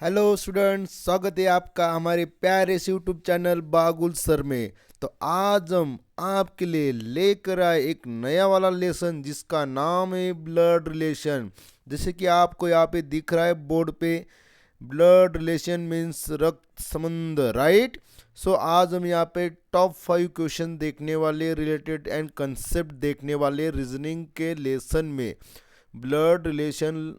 Hello students, स्वागत है आपका हमारे प्यारे से यूट्यूब चैनल बागुल सर में। तो आज हम आपके लिए लेकर आए एक नया वाला लेसन जिसका नाम है ब्लड रिलेशन। जैसे कि आपको यहाँ पे दिख रहा है बोर्ड पे, ब्लड रिलेशन मीन्स रक्त संबंध, राइट। सो आज हम यहाँ पे टॉप 5 क्वेश्चन देखने वाले रिलेटेड एंड कंसेप्ट देखने वाले रीजनिंग के लेसन में। ब्लड रिलेशन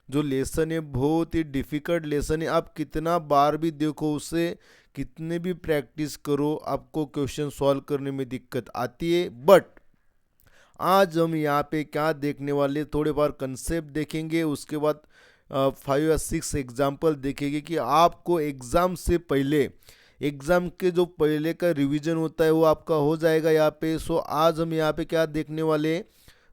जो लेसन है बहुत ही डिफ़िकल्ट लेसन है। आप कितना बार भी देखो उसे, कितने भी प्रैक्टिस करो, आपको क्वेश्चन सॉल्व करने में दिक्कत आती है। बट आज हम यहाँ पे क्या देखने वाले, थोड़े बार कंसेप्ट देखेंगे, उसके बाद 5 या 6 एग्जाम्पल देखेंगे कि आपको एग्ज़ाम से पहले, एग्ज़ाम के जो पहले का रिवीजन होता है वो आपका हो जाएगा यहाँ पे। सो आज हम यहाँ पे क्या देखने वाले,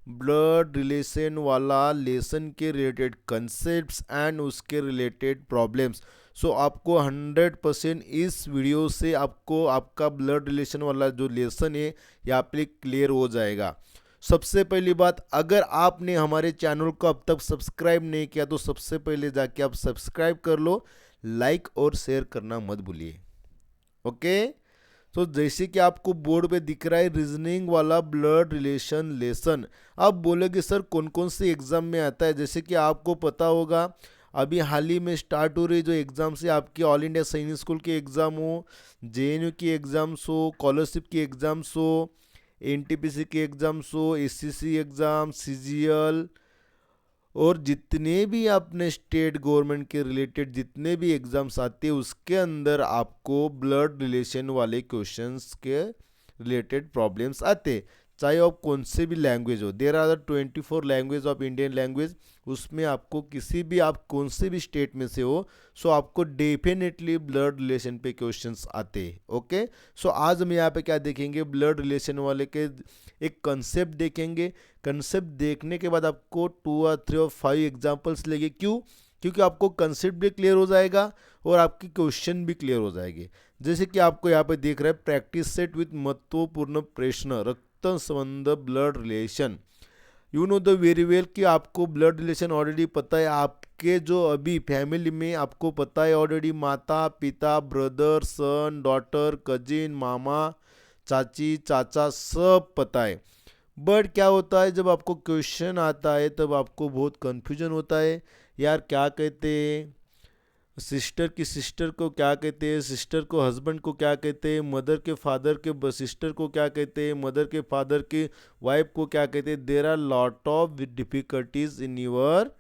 ब्लड रिलेशन वाला लेसन के रिलेटेड कंसेप्ट्स एंड उसके रिलेटेड प्रॉब्लम्स। सो आपको 100% इस वीडियो से आपको आपका ब्लड रिलेशन वाला जो लेसन है यहाँ पे क्लियर हो जाएगा। सबसे पहली बात, अगर आपने हमारे चैनल को अब तक सब्सक्राइब नहीं किया तो सबसे पहले जाके आप सब्सक्राइब कर लो, लाइक और शेयर करना मत भूलिए। ओके। तो जैसे कि आपको बोर्ड पे दिख रहा है रीजनिंग वाला ब्लड रिलेशन लेसन। आप बोलोगे सर कौन कौन से एग्जाम में आता है। जैसे कि आपको पता होगा अभी हाल ही में स्टार्ट हो रही जो एग्ज़ाम्स है आपकी, ऑल इंडिया सैनिक स्कूल के एग्ज़ाम हो, जेएनयू की एग्ज़ाम्स हो, स्कॉलरशिप की एग्ज़ाम्स हो, एनटीपीसी के एग्ज़ाम्स हो, एससीसी एग्ज़ाम, सीजीएल और जितने भी अपने स्टेट गवर्नमेंट के रिलेटेड जितने भी एग्जाम्स आते हैं उसके अंदर आपको ब्लड रिलेशन वाले क्वेश्चंस के रिलेटेड प्रॉब्लम्स आते, चाहे आप कौन से भी लैंग्वेज हो। There are 24 language of Indian language, उसमें आपको किसी भी, आप कौन से भी स्टेट में से हो, सो आपको डेफिनेटली ब्लड रिलेशन पे क्वेश्चंस आते। ओके। सो आज हम यहाँ पे क्या देखेंगे, ब्लड रिलेशन वाले के एक कंसेप्ट देखेंगे। कंसेप्ट देखने के बाद आपको 2 और 3 और 5 एग्जाम्पल्स लेंगे। क्यों? क्योंकि आपको कंसेप्ट भी क्लियर हो जाएगा और आपकी क्वेश्चन भी क्लियर हो जाएंगे। जैसे कि आपको यहाँ पे देख रहे हैं, प्रैक्टिस सेट विथ महत्वपूर्ण प्रश्न, रक्त संबंध, blood relation. You know the very well कि आपको ब्लड रिलेशन ऑलरेडी पता है। आपके जो अभी फैमिली में आपको पता है ऑलरेडी, माता पिता, ब्रदर, सन, डॉटर, कजिन, मामा, चाची, चाचा, सब पता है। बट क्या होता है जब आपको क्वेश्चन आता है तब आपको बहुत कन्फ्यूजन होता है, यार क्या कहते हैं, सिस्टर की सिस्टर को क्या कहते हैं, सिस्टर को हस्बैंड को क्या कहते हैं, मदर के फादर के सिस्टर को क्या कहते हैं, मदर के फादर की वाइफ को क्या कहते हैं। There are lot of difficulties in your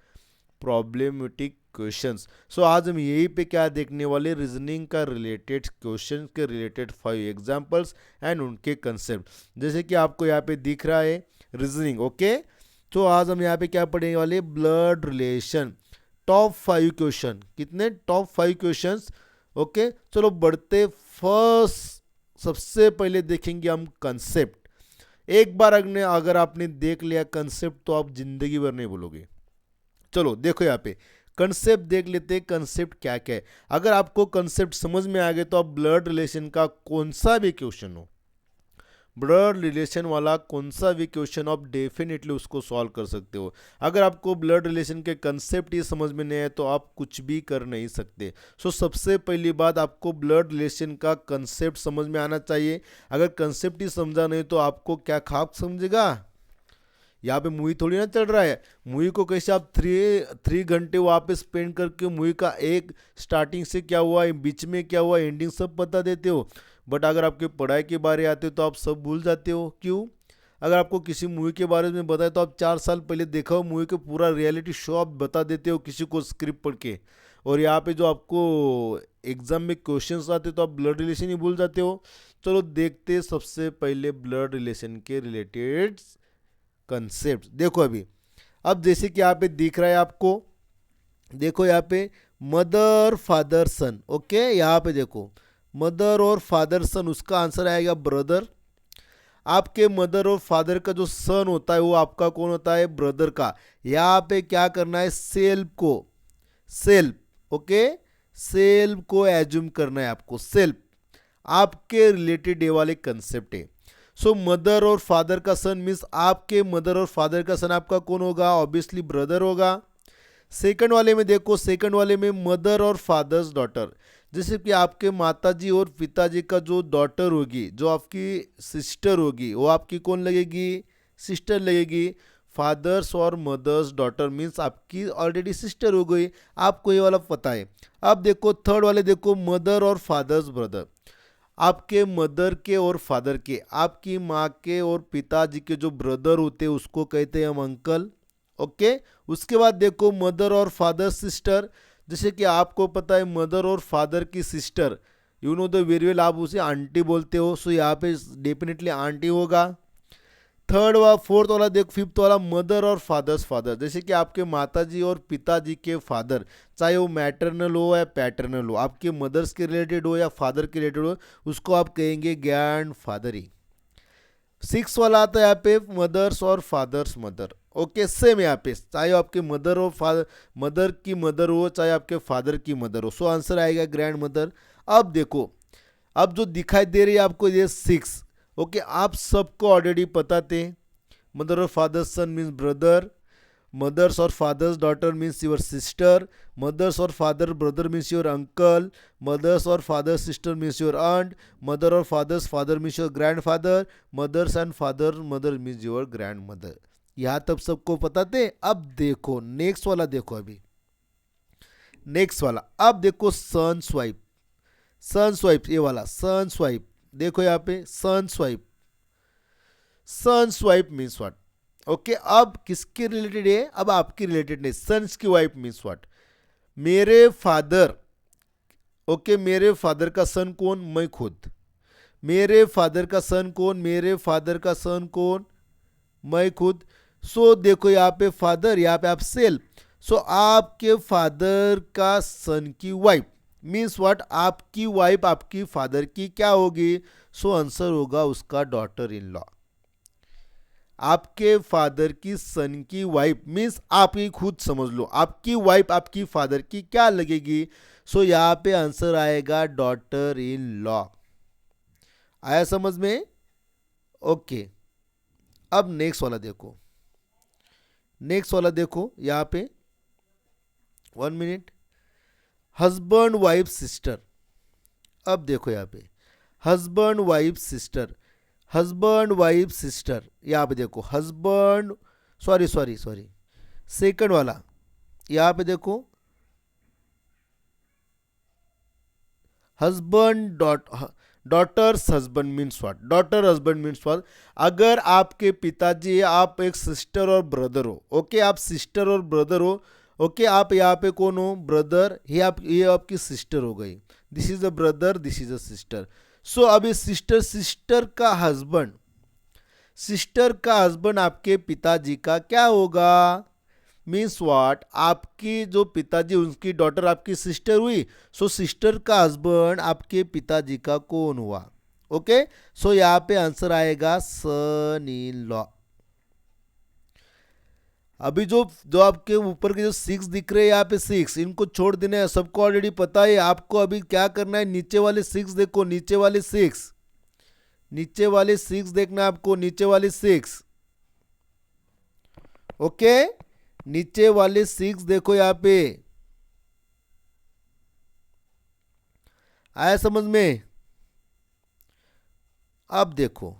problematic questions. So आज हम यही पे क्या देखने वाले, रीजनिंग का रिलेटेड क्वेश्चन के रिलेटेड 5 एग्जांपल्स एंड उनके कंसेप्ट। जैसे कि आपको यहाँ पे दिख रहा है रीजनिंग। ओके। तो आज हम यहाँ पे क्या पढ़ने वाले, ब्लड रिलेशन टॉप 5 क्वेश्चन। कितने? Top 5 questions. ओके। चलो बढ़ते, फर्स्ट सबसे पहले देखेंगे हम कंसेप्ट। एक बार अगर आपने देख लिया कंसेप्ट तो आप जिंदगी भर नहीं भूलोगे। चलो देखो यहाँ पे कंसेप्ट देख लेते हैं, कंसेप्ट क्या क्या है। अगर आपको कंसेप्ट समझ में आ गए तो आप ब्लड रिलेशन का कौन सा भी क्वेश्चन हो, ब्लड रिलेशन वाला कौन सा भी क्वेश्चन आप डेफिनेटली उसको सॉल्व कर सकते हो। अगर आपको ब्लड रिलेशन के कंसेप्ट ही समझ में नहीं है तो आप कुछ भी कर नहीं सकते। सो सबसे पहली बात, आपको ब्लड रिलेशन का कंसेप्ट समझ में आना चाहिए। अगर कंसेप्ट ही समझा नहीं तो आपको क्या खाक समझेगा। यहाँ पे मूवी थोड़ी ना चल रहा है। मूवी को कैसे आप 3 घंटे वहाँ पे स्पेंड करके मूवी का एक स्टार्टिंग से क्या हुआ, बीच में क्या हुआ, एंडिंग सब बता देते हो। बट अगर आपके पढ़ाई के बारे आते हो तो आप सब भूल जाते हो। क्यों? अगर आपको किसी मूवी के बारे में बताए तो आप 4 साल पहले देखा हो मूवी के पूरा रियलिटी शो आप बता देते हो किसी को स्क्रिप्ट पढ़ के। और यहाँ पे जो आपको एग्जाम में क्वेश्चंस आते तो आप ब्लड रिलेशन ही भूल जाते हो। चलो देखते सबसे पहले ब्लड रिलेशन के रिलेटेड कंसेप्ट। देखो अभी, अब जैसे कि यहाँ पे दिख रहा है आपको, देखो यहाँ पे मदर फादर सन। ओके। यहाँ पे देखो मदर और फादर सन, उसका आंसर आएगा ब्रदर। आपके मदर और फादर का जो सन होता है वो आपका कौन होता है, ब्रदर का। यहाँ पे क्या करना है, सेल्फ को, सेल्फ, ओके, सेल्फ को एज्यूम करना है आपको। सेल्फ आपके रिलेटेड ये वाले कंसेप्ट है। सो मदर और फादर का सन मीन्स आपके मदर और फादर का सन आपका कौन होगा, ऑब्वियसली ब्रदर होगा। सेकंड वाले में देखो, सेकंड वाले में मदर और फादर्स डॉटर, जैसे कि आपके माताजी और पिताजी का जो डॉटर होगी, जो आपकी सिस्टर होगी, वो आपकी कौन लगेगी? सिस्टर लगेगी। फादर्स और मदर्स डॉटर मीन्स आपकी ऑलरेडी सिस्टर हो गई, आपको ये वाला पता है। अब देखो थर्ड वाले, देखो मदर और फादर्स ब्रदर, आपके मदर के और फादर के, आपकी माँ के और पिताजी के जो ब्रदर होते हैं उसको कहते हैं हम अंकल। ओके। उसके बाद देखो मदर और फादर सिस्टर, जैसे कि आपको पता है मदर और फादर की sister, you know the very well, आप उसे आंटी बोलते हो, सो यहाँ पे डेफिनेटली आंटी होगा। थर्ड वा फोर्थ वाला देखो, फिफ्थ वाला मदर और फादर्स फादर, जैसे कि आपके माताजी और पिताजी के फादर, चाहे वो मैटरनल हो या पैटर्नल हो, आपके मदर्स के रिलेटेड हो या फादर के रिलेटेड हो, उसको आप कहेंगे ग्रैंड फादर ही। सिक्स वाला आता है यहाँ पे मदर्स और फादर्स मदर। ओके, सेम यहाँ पे, चाहे आपके मदर और फादर, मदर की मदर हो, चाहे आपके फादर की मदर हो, सो आंसर आएगा ग्रैंड मदर। अब देखो, अब जो दिखाई दे रही है आपको ये सिक्स, ओके, आप सबको ऑलरेडी पता थे। मदर और father's son means brother, mother's और father's daughter means your sister, mother's और father brother means your uncle, mother's और father sister means your aunt, mother और father's father means your grandfather, mother's and father mother means your grandmother. यहाँ तब सबको पता थे। अब देखो नेक्स्ट वाला, देखो अभी नेक्स्ट वाला, अब देखो सन स्वाइप, सन स्वाइप, ये वाला सन स्वाइप, देखो यहाँ पे son swipe, son swipe means what? Okay, अब किसके रिलेटेड है? अब आपकी रिलेटेड नहीं, सन्स की वाइफ मीन्स व्हाट? मेरे फादर, ओके, मेरे फादर का सन कौन? मैं खुद। मेरे फादर का सन कौन? मेरे फादर का सन कौन? मैं खुद। सो देखो यहाँ पे फादर, यहाँ पे आप सेल्फ, सो आपके फादर का सन की वाइफ मीन्स व्हाट? आपकी वाइफ आपकी फादर की क्या होगी? सो आंसर होगा उसका डॉटर इन लॉ। आपके फादर की सन की वाइफ मीन्स आप ही खुद समझ लो, आपकी वाइफ आपकी फादर की क्या लगेगी? सो यहाँ पे आंसर आएगा डॉटर इन लॉ। आया समझ में? ओके। अब नेक्स्ट वाला देखो, नेक्स्ट वाला देखो यहाँ पे, 1 मिनट, हस्बैंड वाइफ सिस्टर। अब देखो यहाँ पे husband wife sister, husband wife sister, यहाँ पे देखो husband, sorry sorry sorry, second वाला, यहाँ पे देखो husband daughters husband means what? Daughter husband means what? अगर आपके पिताजी, आप एक सिस्टर और ब्रदर हो, ओके, आप सिस्टर और ब्रदर हो, ओके, आप यहाँ पे कौन हो? ब्रदर, ये आपकी सिस्टर हो गई, this is a brother, this is a sister. So अभी सिस्टर, सिस्टर का हस्बैंड, सिस्टर का हस्बैंड आपके पिताजी का क्या होगा? Means what? आपकी जो पिताजी, उनकी डॉटर आपकी सिस्टर हुई, सो सिस्टर का हस्बैंड आपके पिताजी का कौन हुआ? ओके, सो यहाँ पे आंसर आएगा सन इन लॉ। अभी जो जो आपके ऊपर के जो 6 दिख रहे हैं यहाँ पे 6, इनको छोड़ देना है, सबको ऑलरेडी पता है। आपको अभी क्या करना है? नीचे वाले 6 देखो, नीचे वाले 6, नीचे वाले 6 देखना है आपको, नीचे वाले 6, ओके, नीचे वाले 6 देखो यहाँ पे। आया समझ में? अब देखो,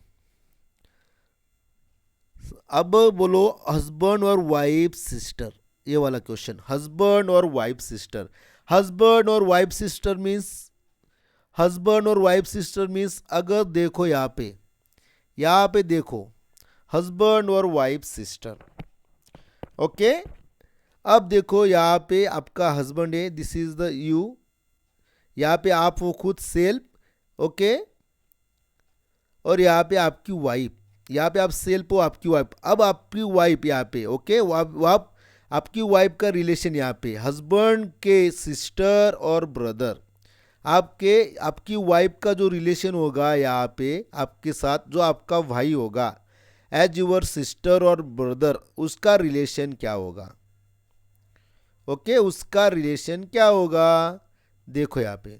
अब बोलो हस्बैंड और वाइफ सिस्टर, ये वाला क्वेश्चन, हस्बैंड और वाइफ सिस्टर, हस्बैंड और वाइफ सिस्टर मीन्स, हस्बैंड और वाइफ सिस्टर मीन्स, अगर देखो यहाँ पे देखो हस्बैंड और वाइफ सिस्टर, ओके। अब देखो यहाँ पे आपका हस्बैंड है, दिस इज द यू, यहाँ पे आप वो खुद सेल्फ, ओके, और यहाँ पे आपकी वाइफ, यहाँ पे आप सेल्फ हो, आपकी वाइफ। अब आपकी वाइफ यहाँ पे, ओके, आप आपकी वाइफ का रिलेशन यहाँ पे हस्बैंड के सिस्टर और ब्रदर, आपकी वाइफ का जो रिलेशन होगा यहाँ पे आपके साथ, जो आपका भाई होगा एज यूर सिस्टर और ब्रदर, उसका रिलेशन क्या होगा? ओके, उसका रिलेशन क्या होगा? देखो यहाँ पे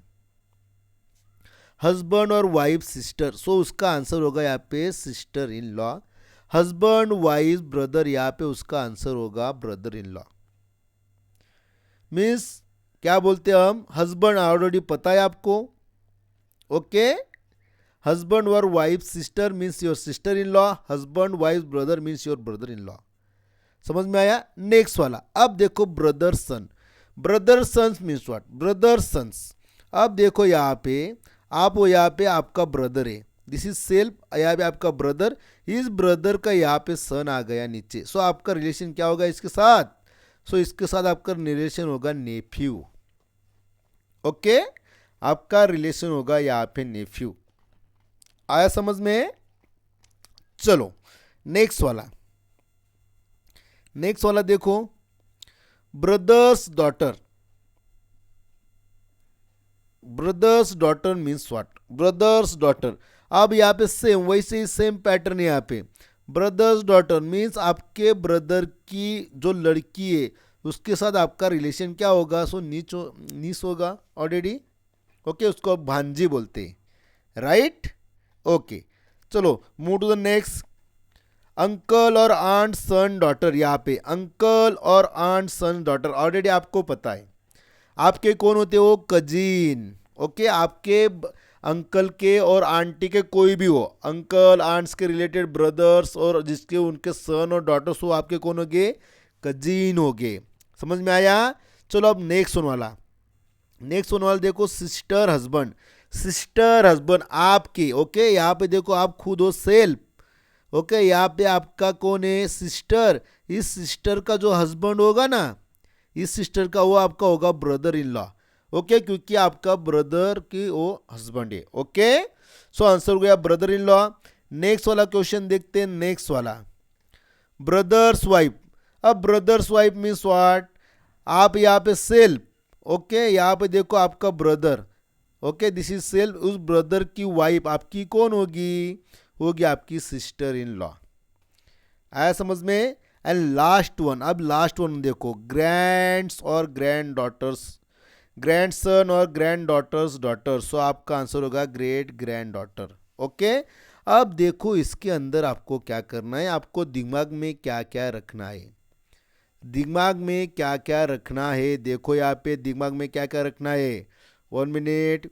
हस्बैंड और वाइफ सिस्टर, सो उसका आंसर होगा यहाँ पे sister in law. Husband wife brother, यहाँ पे उसका आंसर होगा ब्रदर इन लॉ। मीन्स क्या बोलते हैं हम, हस्बैंड ऑलरेडी पता है आपको, ओके। हस्बैंड और wife sister means your sister in law, husband wife brother means your brother in law. समझ में आया। नेक्स्ट वाला, अब देखो brother son. Brother sons means what, brother sons. अब देखो यहाँ पे आप, वो यहाँ पे आपका ब्रदर है, दिस इज सेल्फ, यहाँ पे आपका ब्रदर, इस ब्रदर का यहाँ पे सन आ गया नीचे, सो आपका रिलेशन क्या होगा इसके साथ, सो इसके साथ आपका रिलेशन होगा नेफ्यू, ओके। आपका रिलेशन होगा यहाँ पे नेफ्यू। आया समझ में। चलो नेक्स्ट वाला, नेक्स्ट वाला देखो, brothers daughter. Brothers daughter means what, brothers daughter. अब यहाँ पे सेम, वैसे ही सेम पैटर्न है यहाँ पे। ब्रदर्स डॉटर मीन्स आपके ब्रदर की जो लड़की है उसके साथ आपका रिलेशन क्या होगा, सो नीच होगा ऑलरेडी, ओके। उसको आप भांजी बोलते हैं, राइट, ओके। चलो move to the next. Uncle और आंट सन डॉटर, यहाँ पे अंकल और आंट सन डॉटर ऑलरेडी आपको पता है, आपके कौन होते हो, कजिन, ओके। आपके अंकल के और आंटी के कोई भी हो, अंकल आंट्स के रिलेटेड ब्रदर्स और जिसके उनके सन और डॉटर्स हो, आपके कौन हो गए, कजिन हो गए। समझ में आया। चलो अब नेक्स्ट वन वाला, नेक्स्ट वन वाला देखो, सिस्टर हस्बैंड। सिस्टर हस्बैंड आपके, ओके। यहाँ पे देखो आप खुद हो सेल्फ, ओके। यहाँ पे आपका कौन है, सिस्टर। इस सिस्टर का जो हस्बैंड होगा ना, इस सिस्टर का वो आपका होगा ब्रदर इन लॉ, ओके, क्योंकि आपका ब्रदर की वो हस्बैंड है, ओके। सो आंसर हो गया ब्रदर इन लॉ। नेक्स्ट वाला क्वेश्चन देखते हैं, नेक्स्ट वाला, ब्रदर्स वाइफ। अब ब्रदर्स वाइफ मीन्स व्हाट, आप यहाँ पे सेल्फ, ओके। यहाँ पे देखो आपका brother, okay, this is self. उस ब्रदर की वाइफ आपकी कौन होगी, होगी आपकी सिस्टर इन लॉ। आया समझ में। एंड लास्ट वन, अब लास्ट वन देखो, ग्रैंड्स और ग्रैंड डॉटर्स, ग्रैंड सन और ग्रैंड डॉटर्स डॉटर, सो आपका आंसर होगा ग्रेट ग्रैंड डॉटर, ओके। अब देखो इसके अंदर आपको क्या करना है, आपको दिमाग में क्या क्या रखना है, दिमाग में क्या क्या रखना है। देखो यहाँ पे दिमाग में क्या क्या रखना है, 1 मिनट।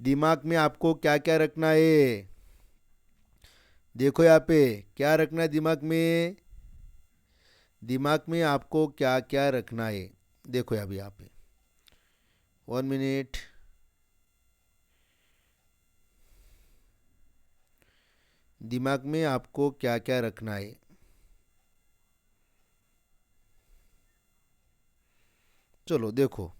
दिमाग में आपको क्या क्या रखना है, देखो यहाँ पे क्या रखना है दिमाग में, दिमाग में आपको क्या क्या रखना है, देखो अभी यहाँ पे 1 मिनट। दिमाग में आपको क्या क्या रखना है, चलो देखो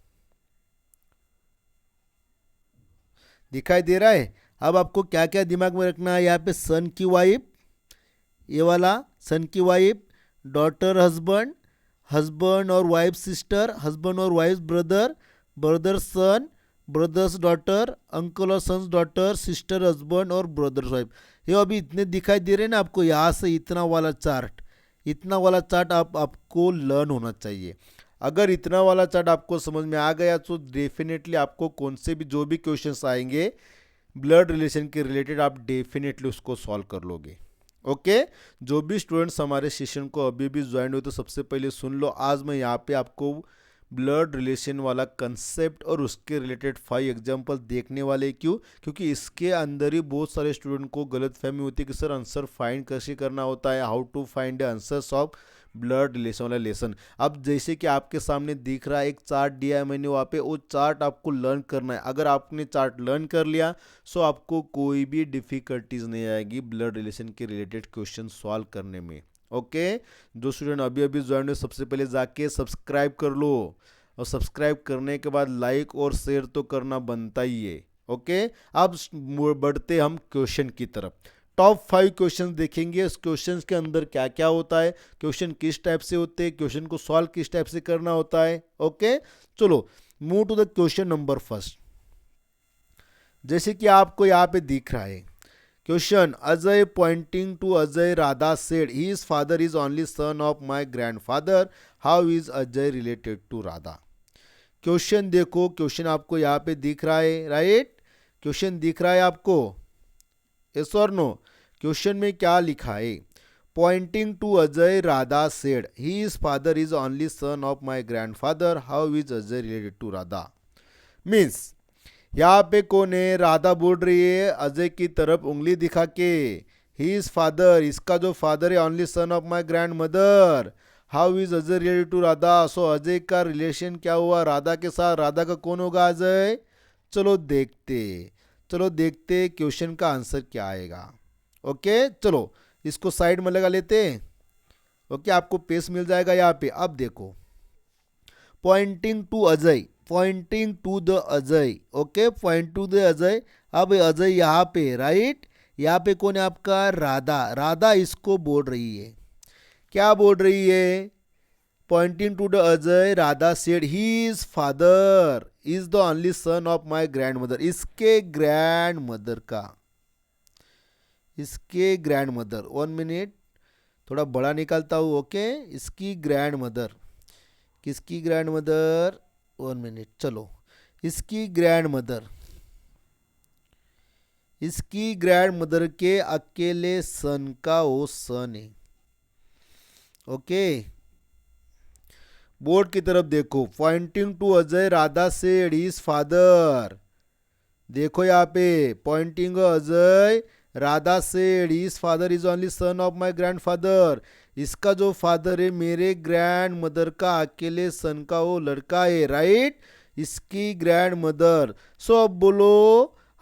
दिखाई दे रहा है। अब आपको क्या क्या दिमाग में रखना है, यहाँ पे सन की वाइफ, ये वाला सन की वाइफ, डॉटर हस्बैंड, हस्बैंड और वाइफ सिस्टर, हस्बैंड और वाइफ ब्रदर, ब्रदर सन, ब्रदर्स डॉटर, अंकल और सन्स डॉटर, सिस्टर हस्बैंड और ब्रदर्स वाइफ। ये अभी इतने दिखाई दे रहे हैं ना आपको, यहाँ से इतना वाला चार्ट, इतना वाला चार्ट आपको लर्न होना चाहिए। अगर इतना वाला चार्ट आपको समझ में आ गया तो डेफिनेटली आपको कौन से भी जो भी क्वेश्चंस आएंगे ब्लड रिलेशन के रिलेटेड, आप डेफिनेटली उसको सॉल्व कर लोगे, ओके। जो भी स्टूडेंट्स हमारे सेशन को अभी भी ज्वाइन हुए तो सबसे पहले सुन लो, आज मैं यहाँ पे आपको ब्लड रिलेशन वाला कंसेप्ट और उसके रिलेटेड 5 एग्जाम्पल देखने वाले। क्यों, क्योंकि इसके अंदर ही बहुत सारे स्टूडेंट को गलत फहमी होती है कि सर आंसर फाइंड कैसे करना होता है, how to find the answers of blood relation वाला लेसन। अब जैसे कि आपके सामने दिख रहा है एक चार्ट दिया है मैंने, वहाँ पे वो चार्ट आपको लर्न करना है। अगर आपने चार्ट लर्न कर लिया सो आपको कोई भी डिफ़िकल्टीज नहीं आएगी ब्लड रिलेशन के रिलेटेड क्वेश्चन सॉल्व करने में, ओके। जो स्टूडेंट अभी अभी ज्वाइन हुए सबसे पहले जाके सब्सक्राइब कर लो, और सब्सक्राइब करने के बाद लाइक और शेयर तो करना बनता ही है, ओके। अब बढ़ते हम क्वेश्चन की तरफ। टॉप 5 क्वेश्चन देखेंगे, उस क्वेश्चन के अंदर क्या क्या होता है, क्वेश्चन किस टाइप से होते हैं, क्वेश्चन को सॉल्व किस टाइप से करना होता है, ओके। चलो move to the question number first. जैसे कि आपको यहाँ पे दिख रहा है question, Ajay pointing to Ajay Radha said his father is only son of my grandfather, how is Ajay related to Radha. Question देखो, क्वेश्चन आपको यहाँ पे दिख रहा है, राइट। क्वेश्चन दिख रहा है आपको, यस और नो। क्वेश्चन में क्या लिखा है, Pointing to Ajay, Radha said, his father is only son of my grandfather. How is Ajay related to Radha? Means यहाँ पे कौन है? राधा बोल रही है अजय की तरफ उंगली दिखा के, ही इज फादर, इसका जो फादर है only son of my grandmother. How is Ajay related to Radha? So Ajay का रिलेशन क्या हुआ राधा के साथ? राधा का कौन होगा? अजय. चलो देखते क्वेश्चन का आंसर क्या आएगा. ओके चलो इसको साइड में लगा लेते. ओके आपको पेस मिल जाएगा यहाँ पे. अब देखो pointing to Ajay, pointing to the Ajay. Okay point to the Ajay. अब अजय यहाँ पे राइट, यहाँ पे कौन है आपका? राधा. राधा इसको बोल रही है, क्या बोल रही है? Pointing to the Ajay, Radha said his father is the only son of my grandmother. इसके ग्रैंड मदर का, इसके ग्रैंड मदर. 1 मिनट थोड़ा बड़ा निकालता हूँ. ओके इसकी ग्रैंड मदर, किसकी ग्रैंड मदर? 1 मिनट. चलो इसकी ग्रैंड मदर, इसकी ग्रैंड मदर के अकेले सन का वो सन है. ओके बोर्ड की तरफ देखो. Pointing to Ajay, Radha said his father. देखो यहाँ पे pointing Ajay, Radha said his father is only son of my grandfather. इसका जो फादर है मेरे ग्रैंड मदर का अकेले सन का वो लड़का है राइट, इसकी ग्रैंड मदर. सो अब बोलो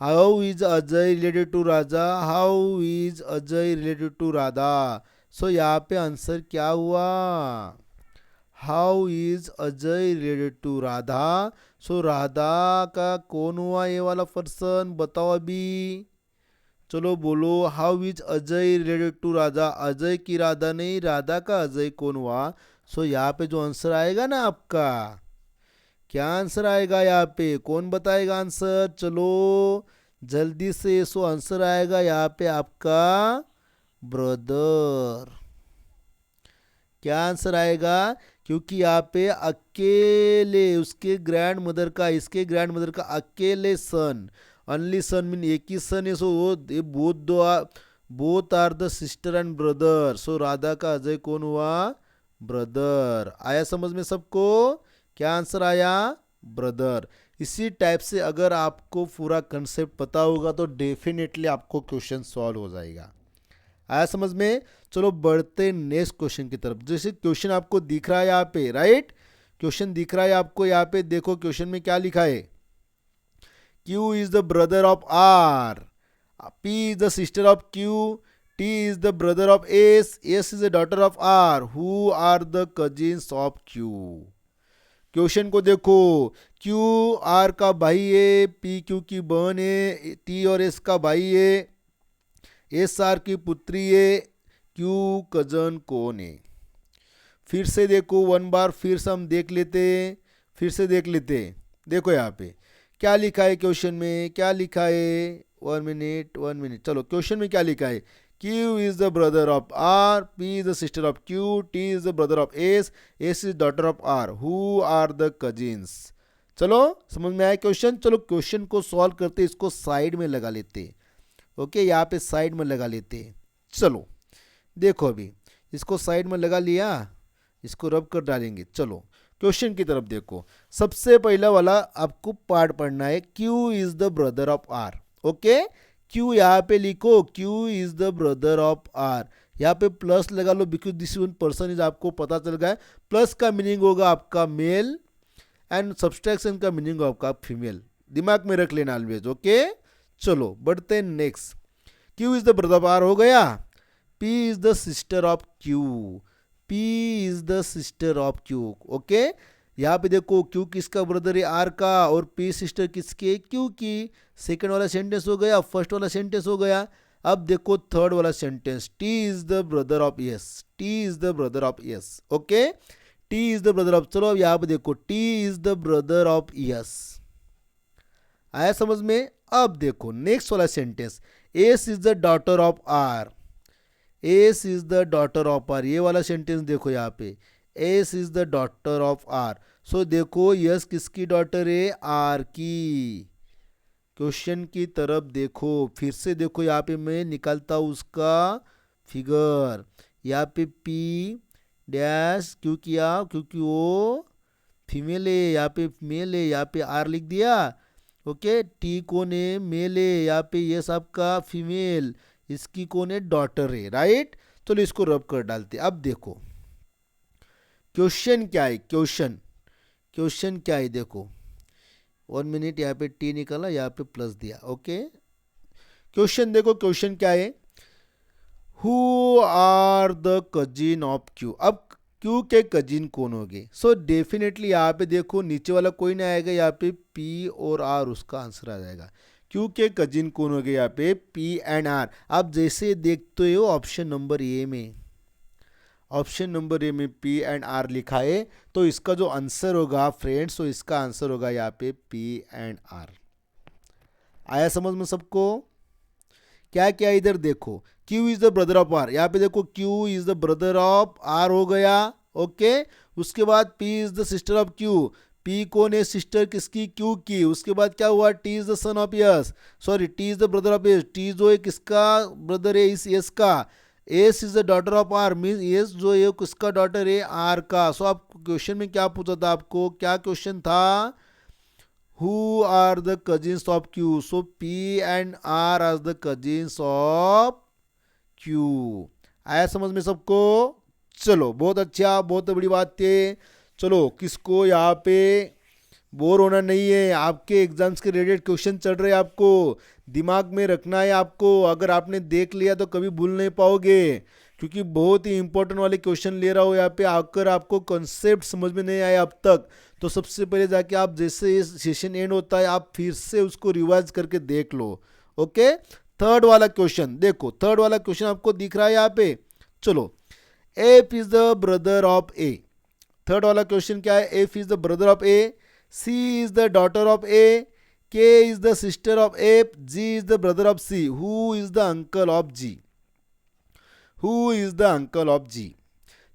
how is Ajay related to Raja? How is Ajay related to Radha? So यहाँ पे आंसर क्या हुआ? How is Ajay related to Radha. So Radha का कौन हुआ ये वाला पर्सन? बताओ अभी. चलो बोलो how is Ajay related to Radha? Ajay की राधा नहीं, राधा का अजय कौन हुआ? सो यहाँ पे जो आंसर आएगा ना आपका, क्या आंसर आएगा यहाँ पे? कौन बताएगा आंसर? चलो जल्दी से. सो आंसर आएगा यहाँ पे आपका ब्रदर. क्या आंसर आएगा? क्योंकि यहाँ पे अकेले उसके ग्रैंड मदर का, इसके ग्रैंड मदर का अकेले सन, ओनली सन मीन एक ही सन है. सो वो both are the sister and brother. So Radha का अजय कौन हुआ? ब्रदर. आया समझ में सबको? क्या आंसर आया? ब्रदर. इसी टाइप से अगर आपको पूरा कंसेप्ट पता होगा तो डेफिनेटली आपको क्वेश्चन सॉल्व हो जाएगा. आया समझ में? चलो बढ़ते नेक्स्ट क्वेश्चन की तरफ. जैसे क्वेश्चन आपको दिख रहा है यहाँ पे राइट, क्वेश्चन दिख रहा है आपको यहाँ पे. देखो क्वेश्चन में क्या लिखा है? Q is the brother of R, P is the sister of Q, T is the brother of S, S is the daughter of R. Who are the cousins of Q? Question को देखो. Q R का भाई है, P Q की बहन है, T और S का भाई है, S R की पुत्री है. Q कजन कौन है? फिर से देखो वन बार, फिर से हम देख लेते हैं, फिर से देख लेते हैं. देखो यहाँ पे क्या लिखा है क्वेश्चन में, क्या लिखा है? 1 मिनट. चलो क्वेश्चन में क्या लिखा है? Q is the brother of R, P is the sister of Q, T is the brother of S, S is daughter of R. Who are the cousins? चलो समझ में आया क्वेश्चन. चलो क्वेश्चन को सॉल्व करते, इसको साइड में लगा लेते. ओके यहाँ पे साइड में लगा लेते. चलो देखो अभी इसको साइड में लगा लिया, इसको रब कर डालेंगे. चलो क्वेश्चन की तरफ देखो. सबसे पहला वाला आपको पार्ट पढ़ना है. Q is the brother of R. Okay Q यहाँ पे लिखो, Q is the brother of R. यहाँ पे प्लस लगा लो because this one person is, आपको पता चल गया. प्लस का मीनिंग होगा आपका मेल एंड सब्सट्रैक्शन का मीनिंग होगा आपका फीमेल. दिमाग में रख लेना ऑलवेज. ओके चलो बढ़ते next. Q is the brother of R हो गया. P is the sister of Q. P is the sister of Q. Okay यहाँ पे देखो Q किसका ब्रदर है? R का. और P सिस्टर किसके? Q की. सेकंड वाला सेंटेंस हो गया, फर्स्ट वाला सेंटेंस हो गया. अब देखो थर्ड वाला sentence. T is the brother of S. T is the brother of S. Okay T is the brother of. चलो अब यहाँ पे देखो T is the brother of S. आया समझ में? अब देखो नेक्स्ट वाला sentence. S is the daughter of R. S is the daughter of R. ये वाला सेंटेंस देखो यहाँ पे S is the daughter of R. सो देखो यस किसकी डॉटर है? R की. क्वेश्चन की तरफ देखो, फिर से देखो यहाँ पे मैं निकालता हूँ उसका फिगर. यहाँ पे पी डैश क्यों किया, क्योंकि वो फीमेल है, यहाँ पे मेल है, यहाँ पे आर लिख दिया। ओके, टी कौन है, मेल है, यहाँ पे ये सबका फीमेल, इसकी कौन है, डॉटर है, राइट। चलो इसको रब कर डालते। अब देखो क्वेश्चन क्या है, क्वेश्चन क्या है, देखो 1 मिनट, यहाँ पे टी निकाला, यहाँ पे प्लस दिया। ओके, क्वेश्चन देखो, क्वेश्चन क्या है, who are the cousin of Q. अब क्यू के कजिन कौन होंगे? सो डेफिनेटली यहाँ पे देखो नीचे वाला कोई नहीं आएगा, यहाँ पे पी और आर उसका आंसर आ जाएगा। क्यू के कजिन कौन होंगे? यहाँ पे पी एंड आर। आप जैसे देखते हो ऑप्शन नंबर ए में, ऑप्शन नंबर ए में पी एंड आर लिखा है, तो इसका जो आंसर होगा फ्रेंड्स, तो इसका आंसर होगा यहाँ पे पी एंड आर। आया समझ में सबको? क्या क्या इधर देखो, Q is the brother of R, यहाँ पे देखो Q is the brother of R हो गया। ओके, उसके बाद P is the sister of Q, P कौन है, सिस्टर किसकी, Q की। उसके बाद क्या हुआ, T is the son of yes, sorry T is the brother of S, T जो है किसका ब्रदर है, इस S का। S is the daughter of R, means S जो है किसका डॉटर है, R का। सो आप क्वेश्चन में क्या पूछा था आपको, क्या क्वेश्चन था, Who are the cousins of Q? So P and R are the cousins of Q. आया समझ में सबको? चलो बहुत अच्छा, बहुत बड़ी बात है। चलो किसको यहाँ पे बोर होना नहीं है, आपके एग्जाम्स के रिलेटेड क्वेश्चन चल रहे हैं, आपको दिमाग में रखना है आपको। अगर आपने देख लिया तो कभी भूल नहीं पाओगे, क्योंकि बहुत ही इंपॉर्टेंट वाले क्वेश्चन ले रहा हूँ यहाँ पे। आकर आपको कॉन्सेप्ट समझ में नहीं आया अब तक, तो सबसे पहले जाके आप जैसे ये सेशन एंड होता है आप फिर से उसको रिवाइज करके देख लो। ओके, थर्ड वाला क्वेश्चन देखो, थर्ड वाला क्वेश्चन आपको दिख रहा है यहाँ पे। चलो, F is the brother of A. Third वाला क्वेश्चन क्या है, F is the brother of A, C is the daughter of A, K is the sister of F, G is the brother of C, who is the uncle of G, who is the uncle of G.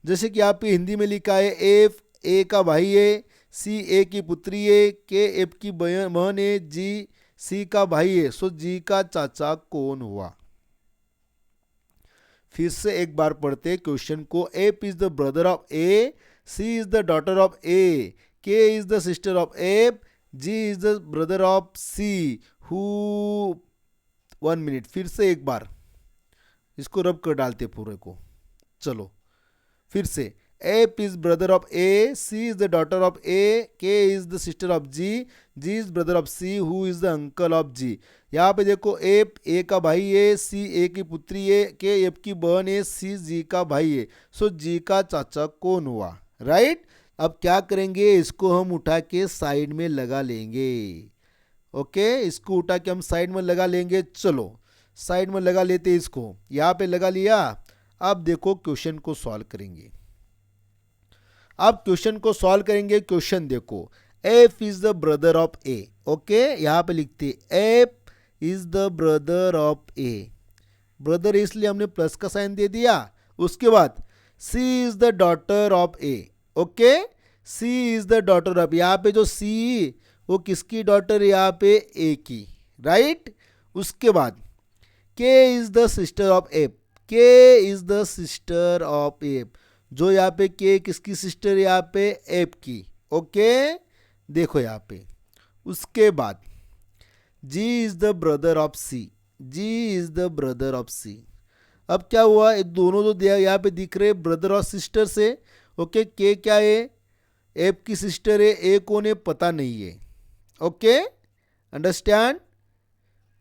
जैसे कि आप हिंदी में लिखा है, F A का भाई है, सी ए की पुत्री है, के एफ की बहन है, जी सी का भाई है। सो जी का चाचा कौन हुआ? फिर से एक बार पढ़ते क्वेश्चन को, F is the brother of A, C is the daughter of A, K is the sister of F, G is the brother of C, who. 1 minute, फिर से एक बार इसको रब कर डालते पूरे को। चलो फिर से, F is brother of A, C is the daughter of A, K is the sister of G, G is brother of C, who is the uncle of G. यहाँ पे देखो एफ ए का भाई है, सी ए की पुत्री है, के एफ की बहन है, सी जी का भाई है। सो जी का चाचा कौन हुआ? राइट। अब क्या करेंगे, इसको हम उठा के साइड में लगा लेंगे। ओके, इसको उठा के हम साइड में लगा लेंगे। चलो साइड में लगा लेते, इसको यहाँ पे लगा लिया। अब देखो क्वेश्चन को सॉल्व करेंगे। अब क्वेश्चन को सॉल्व करेंगे। क्वेश्चन देखो, F is the brother of A. Okay, यहाँ पे लिखते F is the brother of A, brother इसलिए हमने प्लस का साइन दे दिया। उसके बाद C is the daughter of A. Okay, C is the daughter of, यहाँ पे जो सी वो किसकी डॉटर है, यहाँ पे ए की, राइट। उसके बाद K is the sister of F, K is the sister of F, जो यहाँ पे के किसकी सिस्टर है, यहाँ पे एफ की। ओके, देखो यहाँ पे। उसके बाद G is the brother of C, G is the brother of C. अब क्या हुआ, ये दोनों जो दिया यहाँ पे दिख रहे ब्रदर और सिस्टर से। ओके, के क्या है, एफ की सिस्टर है, ए कौन है पता नहीं है। Okay, understand?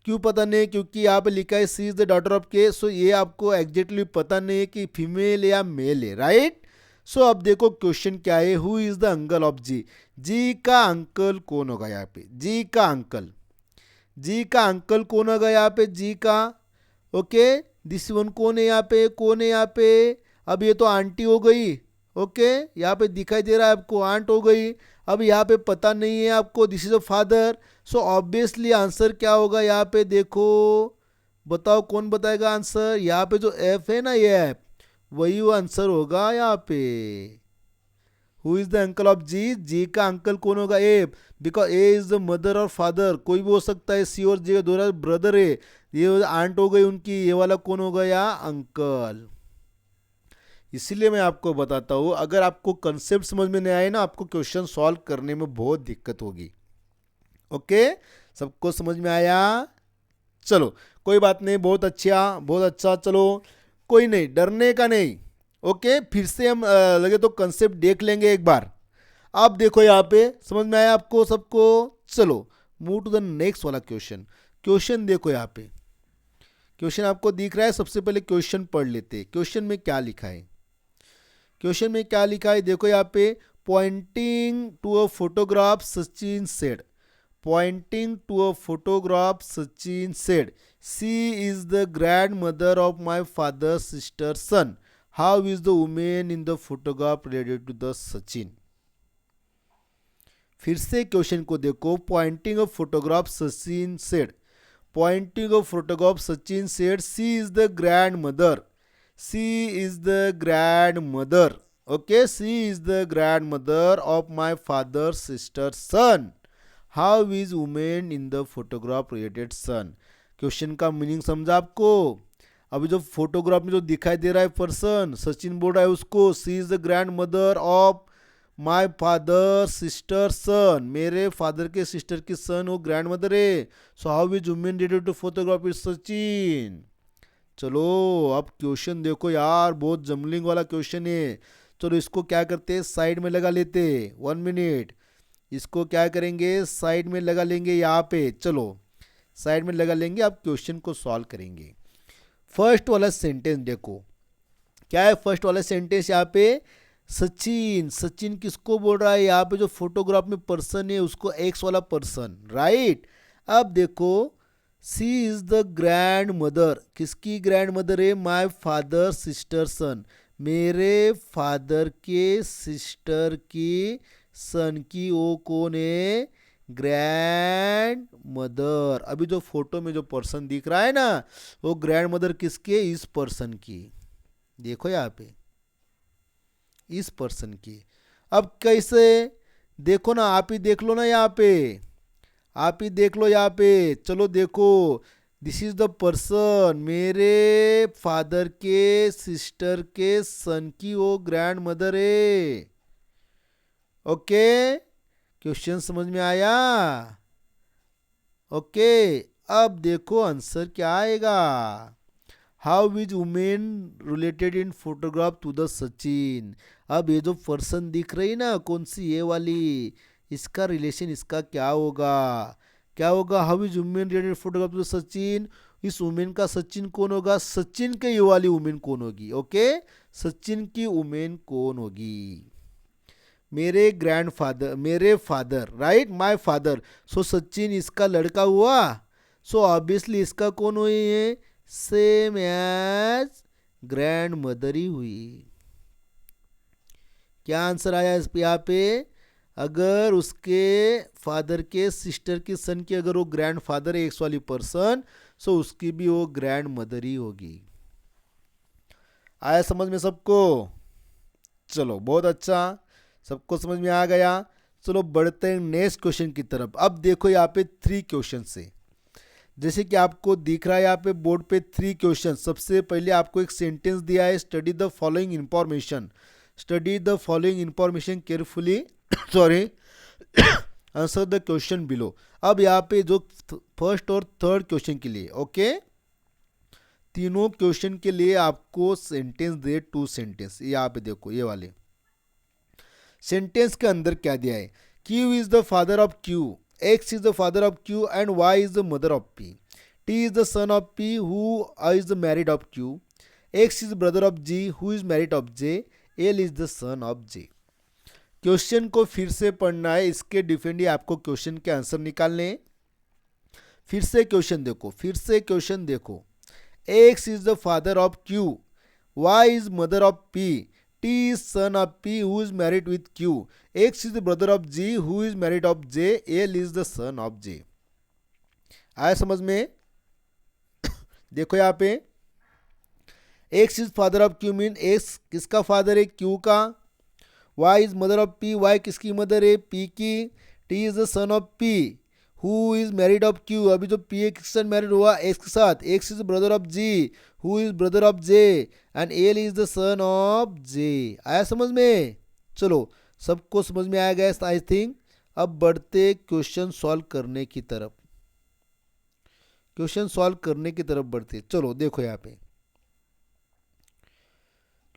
क्यों पता नहीं? क्योंकि यहाँ पे लिखा है सी इज द डॉटर ऑफ के। सो ये आपको एग्जैक्टली पता नहीं है कि फीमेल या मेल है, राइट। सो अब देखो क्वेश्चन क्या है, who is the uncle of G, G का अंकल कौन होगा यहाँ पे, जी का अंकल, जी का अंकल कौन होगा यहाँ पे, जी का। ओके, दिस वन कौन है यहाँ पे, कौन है यहाँ पे, अब ये तो आंटी हो गई। ओके, यहाँ पे दिखाई दे रहा है आपको आंट हो गई। अब यहाँ पे पता नहीं है आपको, this is a father. So obviously answer क्या होगा यहाँ पे, देखो बताओ कौन बताएगा आंसर। यहाँ पे जो एफ है ना, ये एफ, वही वो आंसर होगा यहाँ पे। Who is the uncle of G, G का अंकल कौन होगा, F, because A is the mother और फादर, कोई भी हो सकता है। सी और जी दोनों ब्रदर है, ये आंट हो गई उनकी, ये वाला कौन हो गया, अंकल। इसीलिए मैं आपको बताता हूँ, अगर आपको कंसेप्ट समझ में नहीं आए ना, आपको क्वेश्चन सॉल्व करने में बहुत दिक्कत होगी। ओके, सबको समझ में आया? चलो कोई बात नहीं, बहुत अच्छा बहुत अच्छा। चलो कोई नहीं, डरने का नहीं। ओके, फिर से हम लगे तो कंसेप्ट देख लेंगे एक बार। आप देखो यहाँ पे, समझ में आया आपको सबको? चलो मूव टू द नेक्स्ट वाला क्वेश्चन। क्वेश्चन देखो यहाँ पे, क्वेश्चन आपको दिख रहा है? सबसे पहले क्वेश्चन पढ़ लेते हैं। क्वेश्चन में क्या लिखा है? क्वेश्चन में क्या लिखा है देखो यहाँ पे, pointing to a photograph Sachin said, pointing to a photograph Sachin said, she is the grandmother of my father's sister's son. How is the woman in the photograph related to the Sachin? फिर से question को देखो, pointing a photograph Sachin said, pointing a photograph Sachin said, she is the grandmother, she is the grandmother, okay, C is the grandmother of my father sister son. How is women in the photograph related son? Question का meaning समझा आपको? अभी जो photograph में जो दिखाई दे रहा है पर्सन, सचिन बोल रहा है उसको, C is the grandmother of my father sister son, मेरे फादर के सिस्टर की सन वो ग्रैंड मदर है। So how is women related to photograph is Sachin. चलो अब क्वेश्चन देखो यार, बहुत जमलिंग वाला क्वेश्चन है। चलो इसको क्या करते हैं, साइड में लगा लेते, 1 मिनट। इसको क्या करेंगे, साइड में लगा लेंगे यहाँ पे। चलो साइड में लगा लेंगे, अब क्वेश्चन को सॉल्व करेंगे। फर्स्ट वाला सेंटेंस देखो, क्या है फर्स्ट वाला सेंटेंस यहाँ पे? सचिन, सचिन किसको बोल रहा है यहाँ पे? जो फोटोग्राफ में पर्सन है उसको, एक्स वाला पर्सन, राइट। अब देखो, सी इज द ग्रैंड मदर, किसकी ग्रैंड मदर है? माय फादर सिस्टर सन, मेरे फादर के सिस्टर की सन की वो कौन है? Grand mother. अभी जो फोटो में जो पर्सन दिख रहा है ना, वो ग्रैंड मदर किसके? इस पर्सन की। देखो यहाँ पे, इस पर्सन की। अब कैसे देखो ना, आप ही देख लो ना यहाँ पे, आप ही देख लो यहाँ पे। चलो देखो, दिस इज द पर्सन, मेरे फादर के सिस्टर के सन की वो ग्रैंड मदर है। ओके, क्वेश्चन समझ में आया? ओके, अब देखो आंसर क्या आएगा। How is women related in photograph to the Sachin? अब ये जो पर्सन दिख रही ना, कौन सी? ये वाली, इसका रिलेशन इसका क्या होगा? क्या होगा? How is women related photograph to the Sachin, इस वुमेन का सचिन कौन होगा? सचिन के ये वाली वुमेन कौन होगी? ओके, सचिन की वुमेन कौन होगी? मेरे ग्रैंडफादर, मेरे फादर, राइट, माय फादर। सो सचिन इसका लड़का हुआ, सो ऑब्वियसली इसका कौन हुई है? सेम एज ग्रैंड मदर ही हुई। क्या आंसर आया इस पे यहाँ पे? अगर उसके फादर के सिस्टर की सन की अगर वो ग्रैंड फादर है, एक्स वाली पर्सन, सो उसकी भी वो ग्रैंड मदर ही होगी। आया समझ में सबको? चलो बहुत अच्छा, सबको समझ में आ गया। चलो बढ़ते हैं नेक्स्ट क्वेश्चन की तरफ। अब देखो यहाँ पे 3 क्वेश्चन है, जैसे कि आपको दिख रहा है यहाँ पे बोर्ड पे 3 क्वेश्चन। सबसे पहले आपको एक सेंटेंस दिया है, study the following information, study the following information carefully sorry answer the question below. अब यहाँ पे जो फर्स्ट और थर्ड क्वेश्चन के लिए, ओके, तीनों क्वेश्चन के लिए आपको सेंटेंस दे, 2 सेंटेंस। यहाँ पे देखो, ये वाले सेंटेंस के अंदर क्या दिया है? Q is the father of Q, X is the father of Q and Y is the mother of P, T is the son of P who is the married of Q, X is brother of G who is married of J, L is the son of J। Question को फिर से पढ़ना है, इसके differently आपको question के answer निकालने हैं। फिर से क्वेश्चन देखो, फिर से क्वेश्चन देखो। X is the father of Q, Y is mother of P, T is son of P who is married with Q, X is the brother of G who is married of J, L is the son of J। आया समझ में? देखो यहाँ पे, X is father of Q mean X किसका father है? Q का। Y is mother of P, Y किसकी मदर है? P की। T is the son of P who is married of Q, अभी जो पी ए किसके साथ मैरिड हुआ, एक्स के साथ, X is brother of G, who is brother of J, and L is the son of J. आया समझ में? चलो सबको समझ में आ गया आई थिंक। अब बढ़ते क्वेश्चन सॉल्व करने की तरफ, क्वेश्चन सॉल्व करने की तरफ बढ़ते। चलो देखो यहाँ पे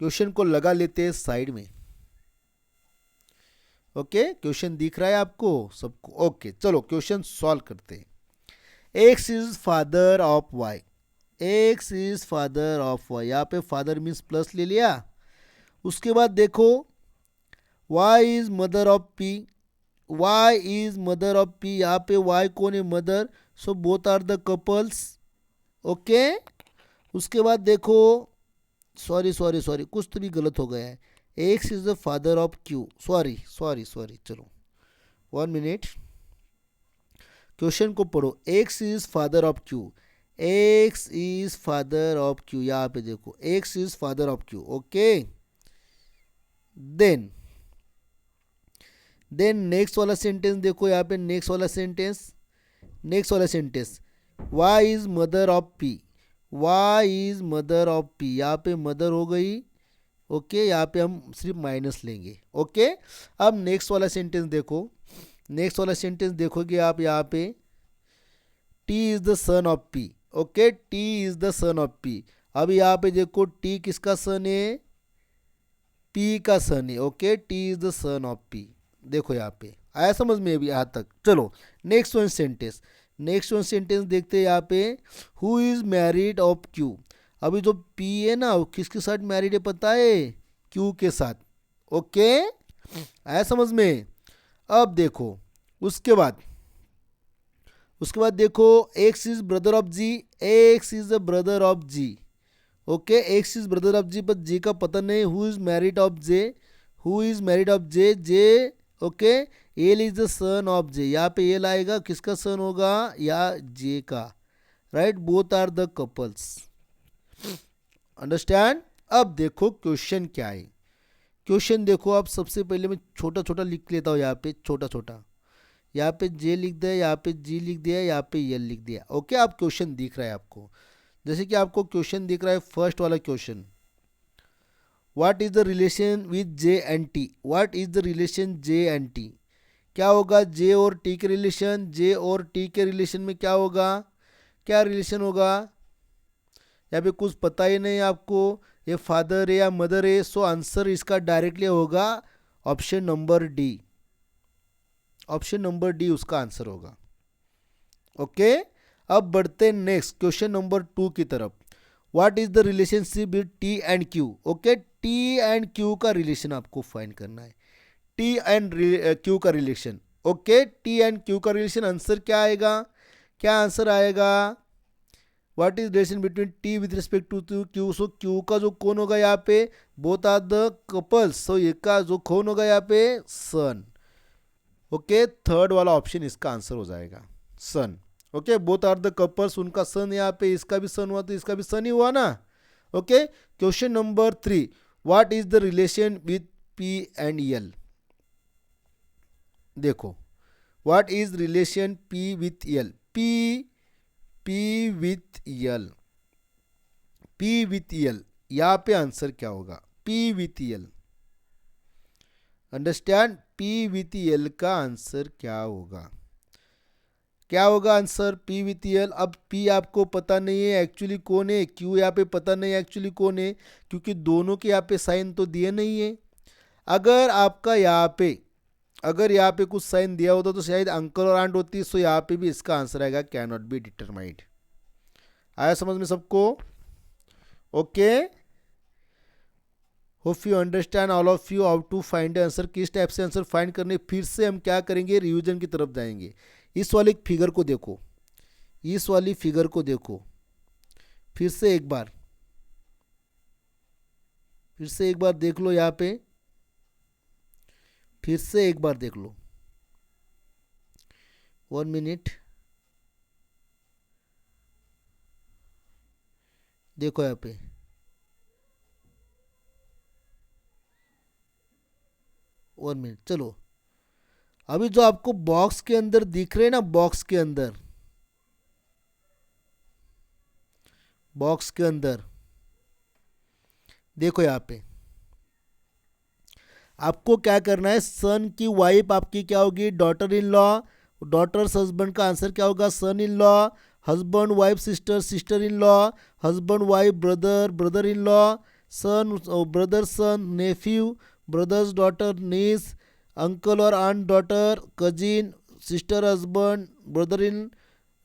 क्वेश्चन को लगा लेते हैं साइड में। ओके क्वेश्चन दिख रहा है आपको सबको? ओके चलो क्वेश्चन सॉल्व करते हैं। X is father of Y, X is father of Y, यहाँ पे फादर मीन्स प्लस ले लिया। उसके बाद देखो Y is mother of P, Y is mother of P, यहाँ पे वाई कौन है? Mother, so both are the couples. Okay उसके बाद देखो, सॉरी सॉरी सॉरी कुछ तो भी गलत हो गया है, X is the father of Q, sorry sorry sorry, चलो 1 मिनट, क्वेश्चन को पढ़ो। X is father of Q, X is father of Q, यहाँ पे देखो X is father of Q. Okay then next वाला सेंटेंस देखो, यहाँ पे नेक्स्ट वाला सेंटेंस, नेक्स्ट वाला sentence, Y is mother of P, Y is mother of P, यहाँ पे मदर हो गई। ओके यहाँ पे हम सिर्फ माइनस लेंगे। ओके अब नेक्स्ट वाला सेंटेंस देखो, नेक्स्ट वाला सेंटेंस देखोगे आप, यहाँ पे T is the son of P, okay T is the son of P. अब यहाँ पे देखो टी किसका सन है? पी का सन है। Okay T is the son of P, देखो यहाँ पे आया समझ में अभी यहाँ तक। चलो next one sentence, next one sentence देखते हैं यहाँ पे, who is married of Q, अभी जो पी है ना वो किसके साथ मैरिड है पता है? क्यू के साथ। ओके आया समझ में? अब देखो उसके बाद देखो X is brother of G, X is the brother of G. Okay X is brother of G, but G का पता नहीं। Who is married of J, who is married of J, J okay L is the son of J, यहाँ पे L आएगा, किसका सन होगा? या J का, right, both are the couples. Understand? अब देखो क्वेश्चन क्या है, क्वेश्चन देखो आप, सबसे पहले मैं छोटा छोटा लिख लेता हूँ, यहाँ पे छोटा छोटा, यहाँ पे जे लिख दिया, यहाँ पे जी लिख दिया, यहाँ पे एल लिख दिया। ओके आप क्वेश्चन दिख रहा है आपको, जैसे कि आपको क्वेश्चन दिख रहा है फर्स्ट वाला question, what is the relation with J and T, what is the relation J and T, क्या होगा? जे और टी के रिलेशन, जे और टी के रिलेशन में क्या होगा? क्या रिलेशन होगा? यहाँ पे कुछ पता ही नहीं आपको, ये फादर है या मदर है, सो आंसर इसका डायरेक्टली होगा option number D, option number D उसका आंसर होगा। ओके अब बढ़ते नेक्स्ट क्वेश्चन नंबर 2 की तरफ, what is the relationship with T and Q. Okay T and Q का रिलेशन आपको फाइंड करना है, टी एंड क्यू का relation. Okay T and Q का रिलेशन, आंसर क्या आएगा? क्या आंसर आएगा? What is relation between T with respect to Q, so Q का जो कौन होगा यहाँ पे? Both are the couples, so ये का जो कौन होगा यहाँ पे? सन। ओके थर्ड वाला ऑप्शन इसका आंसर हो जाएगा, son. Okay both are the couples, उनका सन यहाँ पे, इसका भी सन हुआ तो इसका भी सन ही हुआ ना। Okay question number 3, what is the relation with P and L, देखो what is relation P with L, P with L, P with L, यहाँ पे आंसर क्या होगा? P with L, understand? P with L का answer क्या होगा? क्या होगा आंसर? P with L. अब पी आपको पता नहीं है एक्चुअली कौन है, क्यू यहाँ पे पता नहीं है एक्चुअली कौन है, क्योंकि दोनों के यहाँ पे साइन तो दिए नहीं है। अगर आपका यहाँ पे, अगर यहाँ पे कुछ साइन दिया होता तो शायद अंकल और आंट होती, सो यहाँ पे भी इसका आंसर आएगा कैन नॉट बी डिटरमाइंड। आया समझ में सबको? Okay hope you understand all of you how to find answer, किस टाइप से आंसर फाइंड करने। फिर से हम क्या करेंगे? रिवीजन की तरफ जाएंगे। इस वाली फिगर को देखो, इस वाली फिगर को देखो फिर से एक बार, फिर से एक बार देख लो, यहाँ पे फिर से एक बार देख लो, 1 मिनट, देखो यहाँ पे 1 मिनट, चलो अभी जो आपको बॉक्स के अंदर दिख रहे हैं ना, बॉक्स के अंदर देखो यहाँ पे आपको क्या करना है, सन की वाइफ आपकी क्या होगी, daughter in law, daughter's husband का आंसर क्या होगा, son in law, husband wife sister, sister in law, husband wife brother, brother in law, son brother son, nephew, brother's daughter niece, uncle और aunt daughter, cousin, sister husband, brother in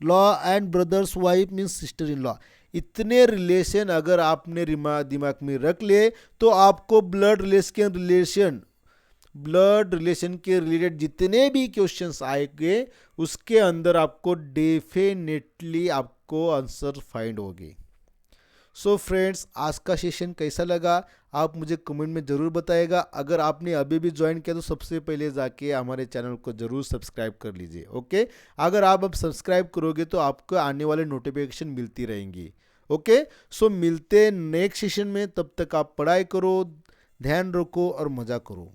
law and brother's wife means sister in law. इतने relation अगर आपने दिमाग में रख लिए तो आपको ब्लड रिलेशन के रिलेटेड जितने भी क्वेश्चंस आएंगे उसके अंदर आपको डेफिनेटली आपको आंसर फाइंड होगी। सो फ्रेंड्स, आज का सेशन कैसा लगा आप मुझे कमेंट में ज़रूर बताइएगा। अगर आपने अभी भी ज्वाइन किया तो सबसे पहले जाके हमारे चैनल को ज़रूर सब्सक्राइब कर लीजिए। ओके, अगर आप अब सब्सक्राइब करोगे तो आपको आने वाले नोटिफिकेशन मिलती रहेंगी। ओके, सो मिलते नेक्स्ट सेशन में, तब तक आप पढ़ाई करो, ध्यान रखो और मज़ा करो।